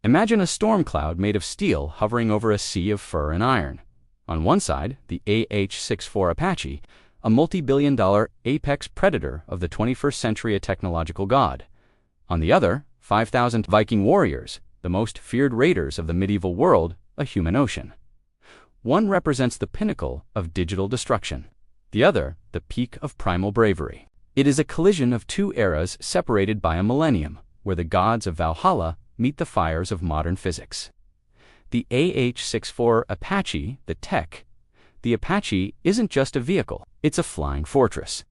Imagine a storm cloud made of steel hovering over a sea of fur and iron. On one side, the AH-64 Apache, a multi-billion-dollar apex predator of the 21st century, a technological god. On the other, 5,000 Viking warriors, the most feared raiders of the medieval world, a human ocean. One represents the pinnacle of digital destruction, the other the peak of primal bravery. It is a collision of two eras separated by a millennium, where the gods of Valhalla meet the fires of modern physics. The AH-64 Apache, the Apache isn't just a vehicle, it's a flying fortress.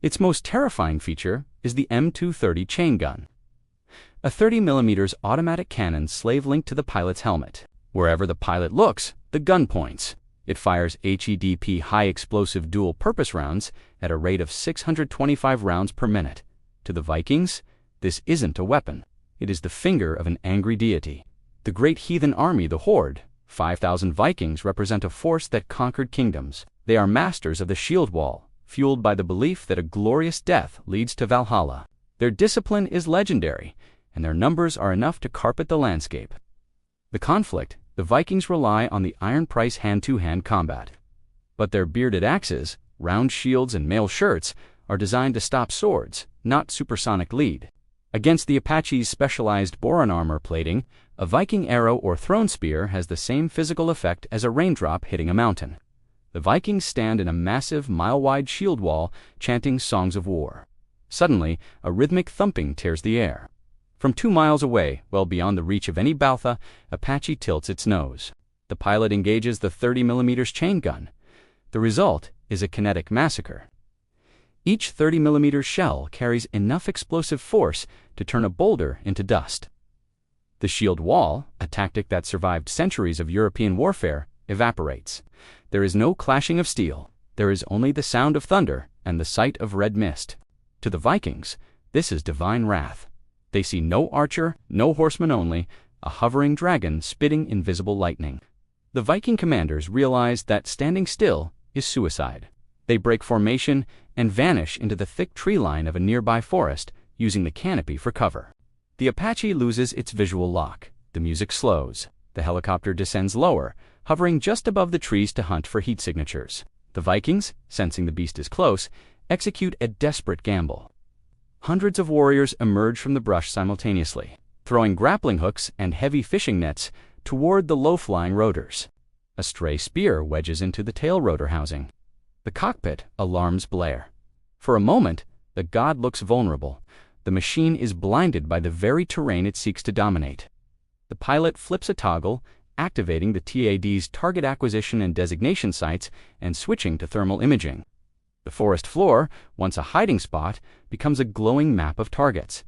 Its most terrifying feature is the M230 chain gun, a 30mm automatic cannon slave-linked to the pilot's helmet. Wherever the pilot looks, the gun points. It fires HEDP high-explosive dual-purpose rounds at a rate of 625 rounds per minute. To the Vikings, this isn't a weapon. It is the finger of an angry deity. The great heathen army, the Horde, 5,000 Vikings, represent a force that conquered kingdoms. They are masters of the shield wall, fueled by the belief that a glorious death leads to Valhalla. Their discipline is legendary, and their numbers are enough to carpet the landscape. The conflict, the Vikings rely on the iron price hand-to-hand combat. But their bearded axes, round shields, and mail shirts are designed to stop swords, not supersonic lead. Against the Apache's specialized boron armor plating, a Viking arrow or thrown spear has the same physical effect as a raindrop hitting a mountain. The Vikings stand in a massive, mile-wide shield wall, chanting songs of war. Suddenly, a rhythmic thumping tears the air. From 2 miles away, well beyond the reach of any Baltha, Apache tilts its nose. The pilot engages the 30mm chain gun. The result is a kinetic massacre. Each 30mm shell carries enough explosive force to turn a boulder into dust. The shield wall, a tactic that survived centuries of European warfare, evaporates. There is no clashing of steel. There is only the sound of thunder and the sight of red mist. To the Vikings, this is divine wrath. They see no archer, no horseman, only a hovering dragon spitting invisible lightning. The Viking commanders realize that standing still is suicide. They break formation and vanish into the thick tree line of a nearby forest, using the canopy for cover. The Apache loses its visual lock. The music slows. The helicopter descends lower, hovering just above the trees to hunt for heat signatures. The Vikings, sensing the beast is close, execute a desperate gamble. Hundreds of warriors emerge from the brush simultaneously, throwing grappling hooks and heavy fishing nets toward the low-flying rotors. A stray spear wedges into the tail rotor housing. The cockpit alarms blare. For a moment, the god looks vulnerable. The machine is blinded by the very terrain it seeks to dominate. The pilot flips a toggle, activating the TAD's target acquisition and designation sights and switching to thermal imaging. The forest floor, once a hiding spot, becomes a glowing map of targets.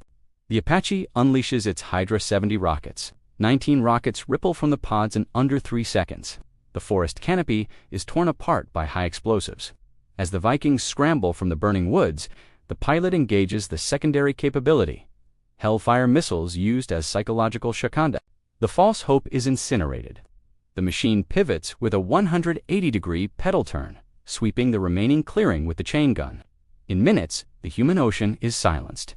The Apache unleashes its Hydra 70 rockets. 19 rockets ripple from the pods in under 3 seconds. The forest canopy is torn apart by high explosives. As the Vikings scramble from the burning woods, the pilot engages the secondary capability, Hellfire missiles used as psychological shakanda. The false hope is incinerated. The machine pivots with a 180-degree pedal turn, sweeping the remaining clearing with the chain gun. In minutes, the human ocean is silenced.